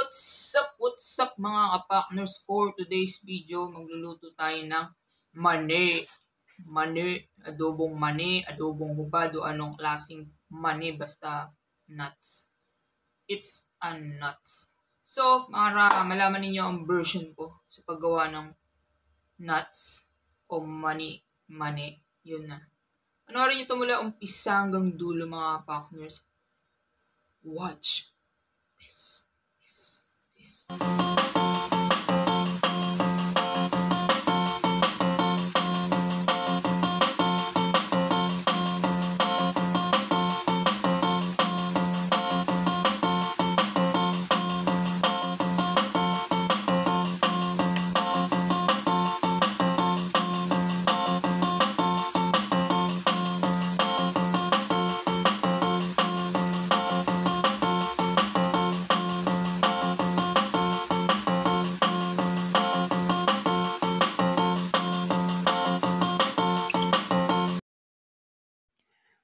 What's up mga kapakners? For today's video, magluluto tayo ng adobong mani, adobong hubad o anong klaseng mani, basta nuts. It's a nuts. So, para malaman ninyo ang version ko sa paggawa ng nuts o mani, yun na. Panoorin nyo ito mula umpisa hanggang dulo mga kapakners. Watch this.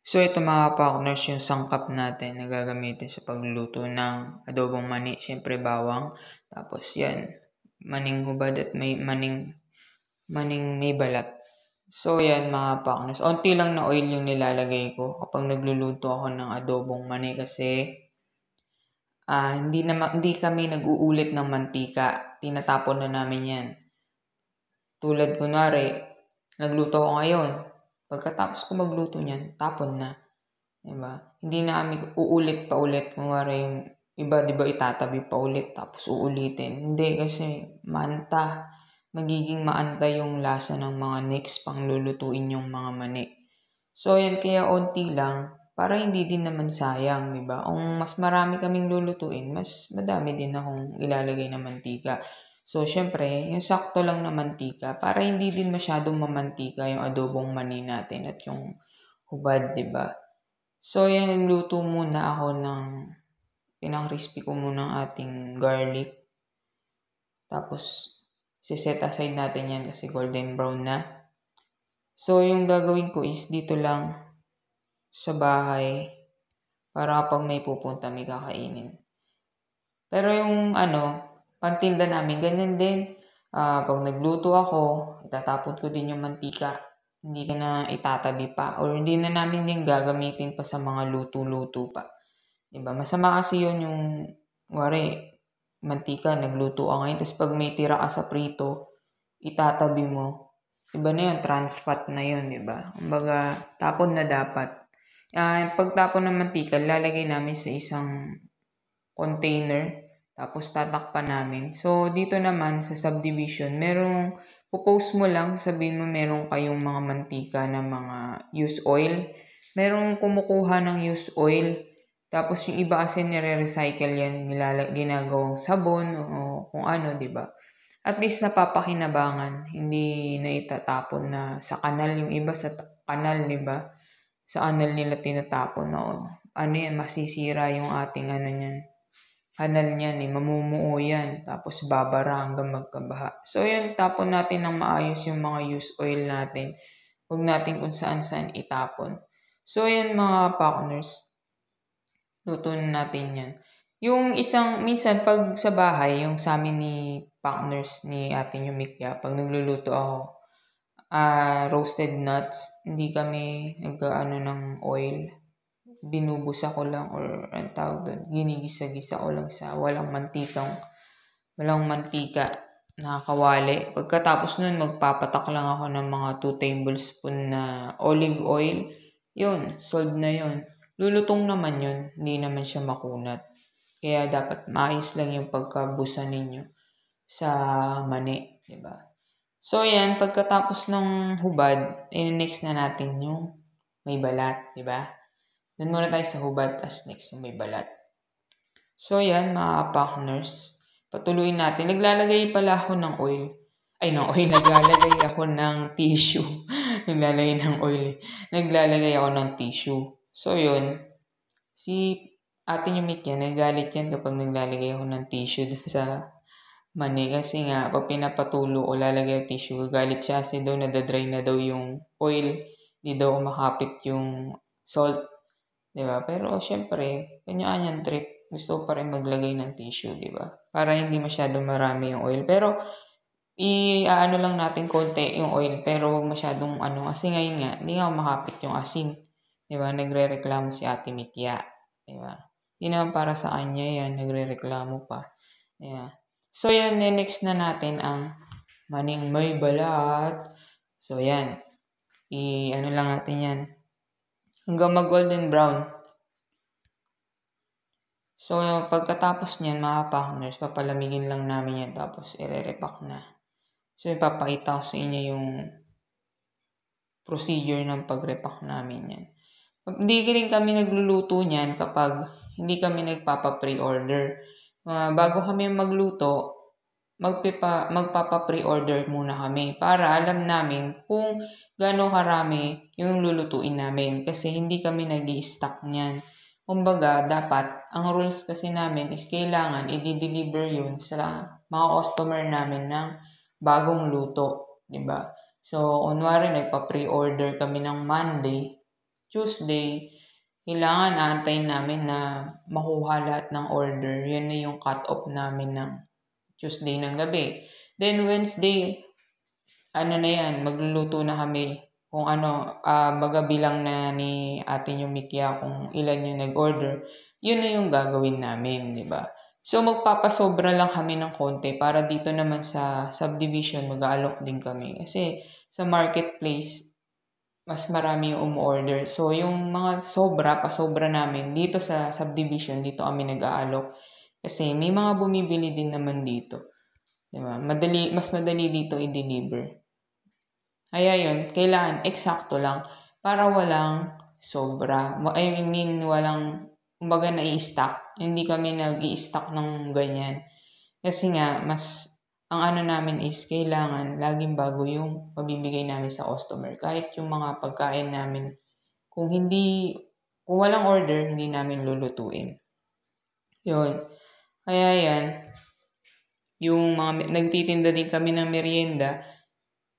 So ito mga partners yung sangkap natin na gagamitin sa pagluluto ng adobong mani. Siyempre bawang, tapos yan, maning hubad at may maning may balat. So yan mga partners, onti lang na oil yung nilalagay ko kapag nagluluto ako ng adobong mani kasi hindi kami nag-uulit ng mantika. Tinatapon na namin yan. Tulad kunwari, nagluto ko ngayon. Pagkatapos ko magluto niyan, tapon na. Diba? Hindi na kami uulit pa ulit. Kung yung iba, diba itatabi pa ulit tapos uulitin. Hindi kasi magiging maanta yung lasa ng mga next pang lulutuin yung mga mani. So yan, kaya onti lang para hindi din naman sayang, diba? Kung mas marami kaming lulutuin, mas madami din akong ilalagay na mantika. So, syempre, yung sakto lang na mantika para hindi din masyadong mamantika yung adobong mani natin at yung hubad, diba? So, yan, nagluto muna ako pinang-crispy ko muna ang ating garlic. Tapos, set aside natin yan kasi golden brown na. So, yung gagawin ko is dito lang sa bahay para kapag may pupunta, may kakainin. Pero yung pantinda namin, ganyan din. Pag nagluto ako, itatapon ko din yung mantika. Hindi ka na itatabi pa. Or hindi na namin din gagamitin pa sa mga luto-luto pa. Diba? Masama kasi yun yung, mantika, nagluto ka ngayon. Tapos pag may tira ka sa prito, itatabi mo. Iba na yun, trans fat na yun, diba? Kumbaga, tapon na dapat. Pagtapon ng mantika, lalagay namin sa isang container. Tapos tatakpan namin. So, dito naman sa subdivision, popost mo lang, sabihin mo meron kayong mga mantika na mga used oil. Merong kumukuha ng used oil. Tapos yung iba kasi nire-recycle yan, ginagawang sabon o kung ano, diba? At least napapakinabangan. Hindi na itatapon na sa kanal. Yung iba sa kanal, diba? Sa kanal nila tinatapon na masisira yung ating niyan. Kanal niyan mamumuo yan, tapos babara hanggang magkabaha. So yan, tapon natin ng maayos yung mga used oil natin. Huwag natin kung saan itapon. So yan mga partners, luto na natin yan. Yung minsan pag sa bahay, yung sa amin ni partners ni ating Yumikya, pag nagluluto ako, roasted nuts, hindi kami ng oil. Binubusa ko lang or ang tawag doon, ginigisa-gisa ko lang sa walang mantika na kawali. Pagkatapos nun, magpapatak lang ako ng mga 2 tablespoon na olive oil. Yun, solved na yun. Lulutong naman yun, hindi naman siya makunat. Kaya dapat maayos lang yung pagkabusa ninyo sa mani, diba? So yan, pagkatapos ng hubad, next na natin yung may balat, diba? Doon muna tayo sa hubad as next yung may balat. So yan mga partners, patuloyin natin. Naglalagay pala ako ng oil. Naglalagay ako ng tissue. Naglalagay ako ng tissue. So yun, si ate Yumik yan, nagalit yan kapag naglalagay ako ng tissue dun sa mani. Kasi nga, pag pinapatulo o lalagay yung tissue, galit siya kasi daw nadadry na daw yung oil. Di daw makapit yung salt. Diba? Pero syempre, kanya-kanyang trip. gusto ko pa rin maglagay ng tissue, di ba? Para hindi masyadong marami yung oil. Pero, i-ano lang natin konti yung oil, pero huwag masyadong kasi ngayon nga, hindi nga makapit yung asin. Di ba? Nagre-reklamo si Ate Mikya. Di ba? Hindi naman para sa kanya yan, nagre-reklamo pa. Yeah. So, yan, next na natin ang maning may balat. So, yan. I-ano lang natin yan. Hanggang mag-golden brown. So, pagkatapos niyan, mga partners, papalamigin lang namin yan. Tapos, i-repack na. So, ipapakita ko sa inyo yung procedure ng pag-repack namin yan. Hindi rin kami nagluluto niyan kapag hindi kami nagpapa-pre-order. Bago kami magluto, magpapa-pre-order muna kami para alam namin kung gaano karami yung lulutuin namin kasi hindi kami nag-i-stock niyan. Kumbaga, dapat, ang rules kasi namin is kailangan i-deliver yun sa mga customer namin ng bagong luto, di ba? So, kunwari, nagpa-pre-order kami ng Monday, Tuesday, kailangan aantayin namin na makuha lahat ng order. Yan na yung cut-off namin ng Tuesday ng gabi. Then, Wednesday, na yan, magluluto na kami kung magabilang na ni Ate yung Mikya kung ilan yung nag-order, yun na yung gagawin namin, di ba? So, magpapasobra lang kami ng konti para dito naman sa subdivision, mag-aalok din kami. Kasi sa marketplace, mas marami yung umu-order. So, yung mga pasobra namin, dito sa subdivision, dito kami nag-aalok. Kasi may mga bumibili din naman dito. Diba? Mas madali dito i-deliver. Kaya yun, kailangan eksakto lang para walang sobra. I mean, walang, kumbaga na-i-stock. Hindi kami nag-i-stock ng ganyan. Kasi nga, ang namin is kailangan laging bago yung pabibigay namin sa customer. Kahit yung mga pagkain namin, kung walang order, hindi namin lulutuin. Yun. Kaya yan, yung nagtitinda din kami ng merienda,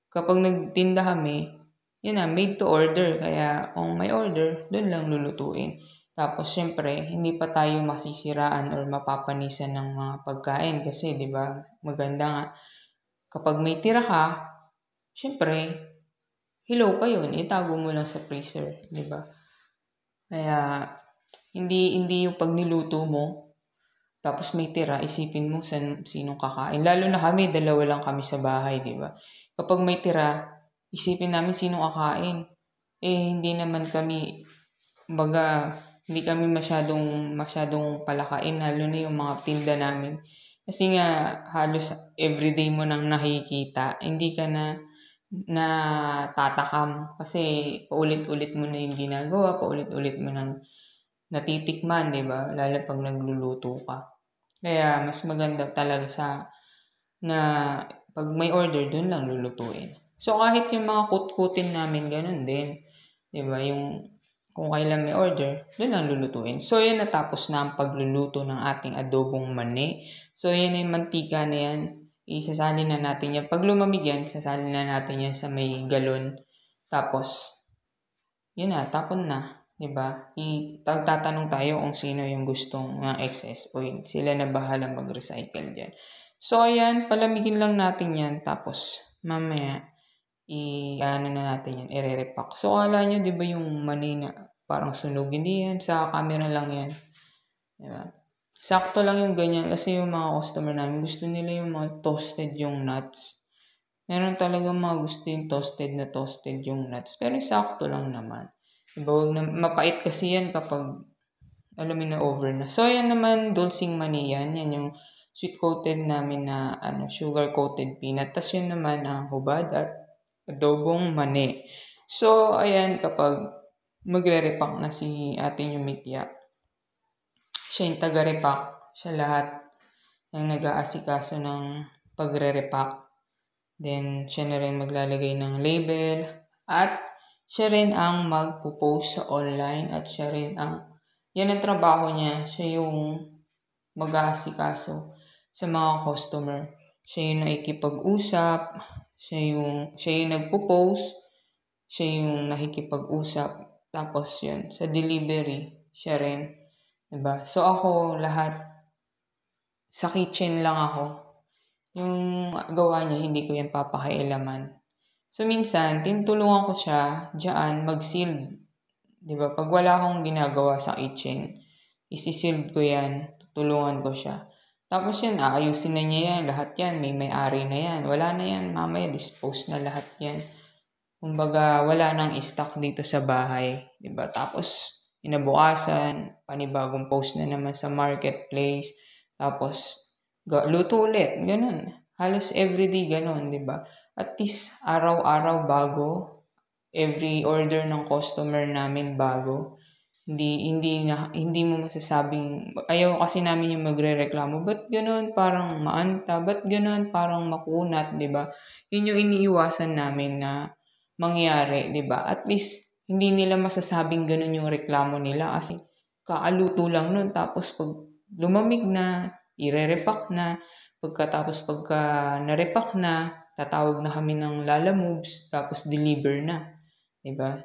kapag nagtinda kami, yun na, made to order. Kaya kung may order, dun lang lulutuin. Tapos, syempre, hindi pa tayo masisiraan or mapapanisan ng mga pagkain. Kasi, di ba, maganda nga, kapag may tira ka, syempre, hilaw pa yun. Itago mo lang sa freezer, di ba? Kaya, hindi yung pag niluto mo, tapos may tira, isipin mo sinong kakain. Lalo na kami, 2 lang kami sa bahay, di ba? Kapag may tira, isipin namin sinong kakain. Hindi naman kami, hindi kami masyadong palakain, lalo na yung mga tinda namin. Kasi nga, halos everyday mo nang nakikita, hindi ka na tatakam. Kasi paulit-ulit mo na yung ginagawa, paulit-ulit mo nang natitikman, di ba? Lalo pag nagluluto ka. Kaya, mas maganda talaga na pag may order, dun lang lulutuin. So, kahit yung mga kutkutin namin, ganun din. Diba? Yung kung kailan may order, dun lang lulutuin. So, yan natapos na ang pagluluto ng ating adobong mani. So, yan yung mantika na yan. Isasali na natin yan. Pag lumamig yan, sasali na natin yan sa may galon. Tapos, yun na, tapon na. Diba? Tatanong tayo kung sino yung gustong excess oil. Sila na bahala mag-recycle dyan. So, ayan, palamigin lang natin yan. Tapos, mamaya, na natin yan, i-repack. So, kala nyo, di ba yung mani na parang sunog? Hindi yan, sa camera lang yan. Diba? Sakto lang yung ganyan kasi yung mga customer namin, gusto nila yung mga toasted yung nuts. Meron talagang mga gusto yung toasted yung nuts. Pero sakto lang naman. Diba? Mapait kasi yan kapag alumin na over na. So, ayan naman, dulcing mani yan. Yan yung sweet-coated namin na sugar-coated peanut. Tapos yun naman ang hubad at adobong mani. So, ayan, kapag magre-repack na si Ate yung Mikya, siya yung taga-repack. Siya lahat yung nag-aasikaso ng pagre-repack. Then, siya na rin maglalagay ng label. At siya rin ang magpo-post sa online. At siya rin yan ang trabaho niya. Siya yung mag-aasikaso sa mga customer. Siya yung nakikipag-usap. Siya yung nagpo-post. Siya yung nakikipag-usap. Tapos yun, sa delivery, siya rin. Diba? So ako lahat sa kitchen lang ako. Yung gawa niya, hindi ko yan papakailaman. So minsan, tinutulungan ko siya diyan mag-sealed. 'Di ba? Pag wala akong ginagawa sa kitchen, isi-sealed ko yan, tutulungan ko siya. Tapos yan, aayusin na niya yan, lahat yan, may-ari na yan. Wala na yan, mamaya dispose na lahat yan. Kumbaga, wala nang stock dito sa bahay. 'Di ba? Tapos, inabukasan, panibagong post na naman sa marketplace. Tapos, luto ulit. Ganun. Halos everyday ganun, 'di ba? At least, araw-araw bago. Every order ng customer namin bago. Hindi mo masasabing, ayaw kasi namin yung magrereklamo. Ba't ganun? Parang maanta. Ba't ganun? Parang makunat, 'di ba? Yun yung iniiwasan namin na mangyari, 'di ba? At least hindi nila masasabing ganun yung reklamo nila kasi kaaluto lang nun. Tapos pag lumamig na, ire-repack na. Pagka na-repack na, tatawag na kami ng Lala Moves, tapos deliver na, 'di ba?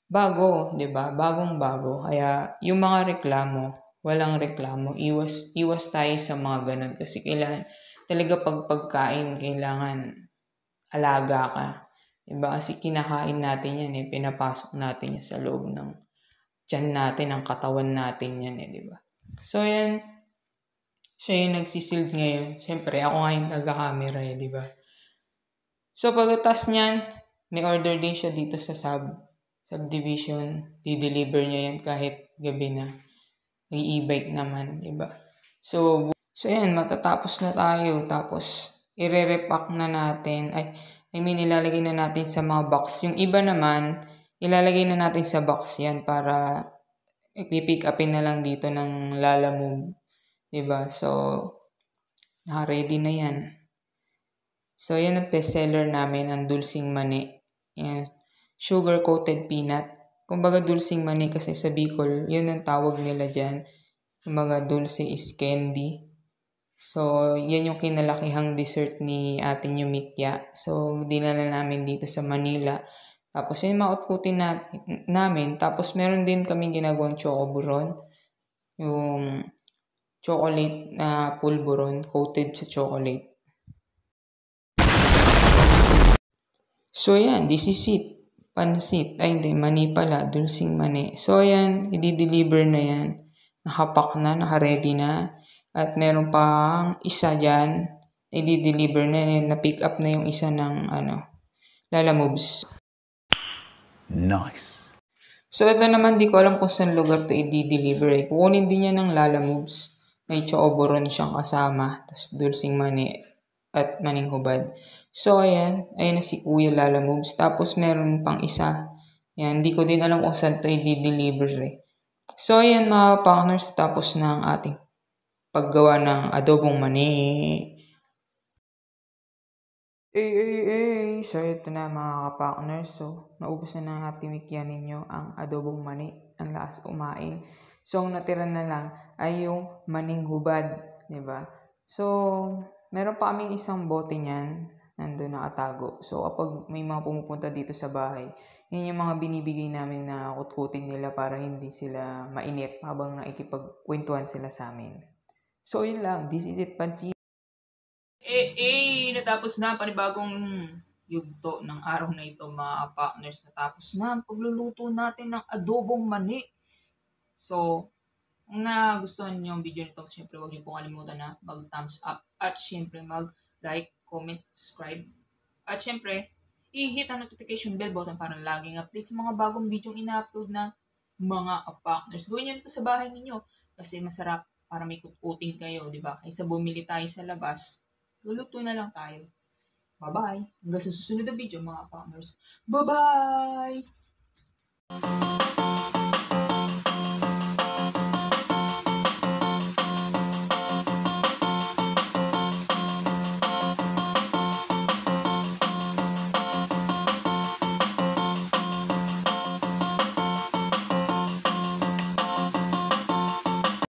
Bago, 'di ba? Bagong-bago. Kaya yung mga reklamo, walang reklamo. Iwas tayo sa mga ganun kasi kailangan talaga pag pagkain, kailangan alaga ka. 'Di ba? Kasi kinakain natin yan, pinapasok natin yan sa loob ng tiyan natin, ng katawan natin yan, 'di ba? So yan, siya yung nagsisild ngayon. Siyempre, ako nga yung taga-camera, 'di ba? So pagkatas niyan, may order din siya dito sa subdivision. Di-deliver niya yan kahit gabi na. May e-bike naman, 'di ba? So yan, matatapos na tayo. Tapos, ire-repack na natin. Ilalagay na natin sa mga box. Yung iba naman, ilalagay na natin sa box yan para ipipick upin na lang dito ng Lala Move. 'Di ba? So, naka-ready na yan. So, yan ang bestseller namin, ang dulsing mani. Yan. Sugar-coated peanut. Kumbaga, dulsing mani kasi sa Bicol, yun ang tawag nila dyan. Kumbaga, dulce is candy. So, yan yung kinalakihang dessert ni Ate Yumitya. So, dinala namin dito sa Manila. Tapos, yun mautkutin namin. Tapos, meron din kami ginagawang chocoburon. Yung chocolate na pulburon coated sa chocolate. So, yan. This is it. Pansit. Hindi. Mani pala. Dulsing mani. So, yan. I-deliver na yan. Nakapack na. Naka-ready na. At meron pang isa dyan. I-deliver na yan. Na-pick up na yung isa ng Lala Moves. Nice. So, ito naman, di ko alam kung saan lugar to i-deliver. Kukunin din niya ng Lala Moves. May chocoboron siyang kasama. Tapos, dulsing mani at maning hubad. So, ayan. Ayan na si Kuya Lala Moves. Tapos, meron pang isa. Ayan. Di ko din alam kung saan to i-deliver. So, ayan mga partners. Tapos na ang ating paggawa ng adobong mani. So, ito na mga partners. So, naubos na ng ating mikyan ninyo ang adobong mani. Ang lakas kumain. So, ang natira na lang ay yung maning hubad. Diba? So, meron pa kaming isang bote niyan. Nandun nakatago. So, kapag may mga pumupunta dito sa bahay, yun yung mga binibigay namin na kutkutin nila para hindi sila mainip habang nakikipagkwentuhan sila sa amin. So, yun lang. This is it, Pansit. Natapos na panibagong yugto ng araw na ito, mga partners. Natapos na ang pagluluto natin ng adobong mani. So, kung nagustuhan niyo yung video nito, syempre huwag niyo pong kalimutan na mag-thumbs up. At syempre mag-like, comment, subscribe. At syempre, i-hit ang notification bell button para laging update sa mga bagong video ina-upload na mga partners. Gawin niyo ito sa bahay ninyo kasi masarap para may kuting kayo, di ba? Kaysa bumili tayo sa labas, luluto na lang tayo. Bye-bye. Hanggang sa susunod na video, mga partners. Bye-bye!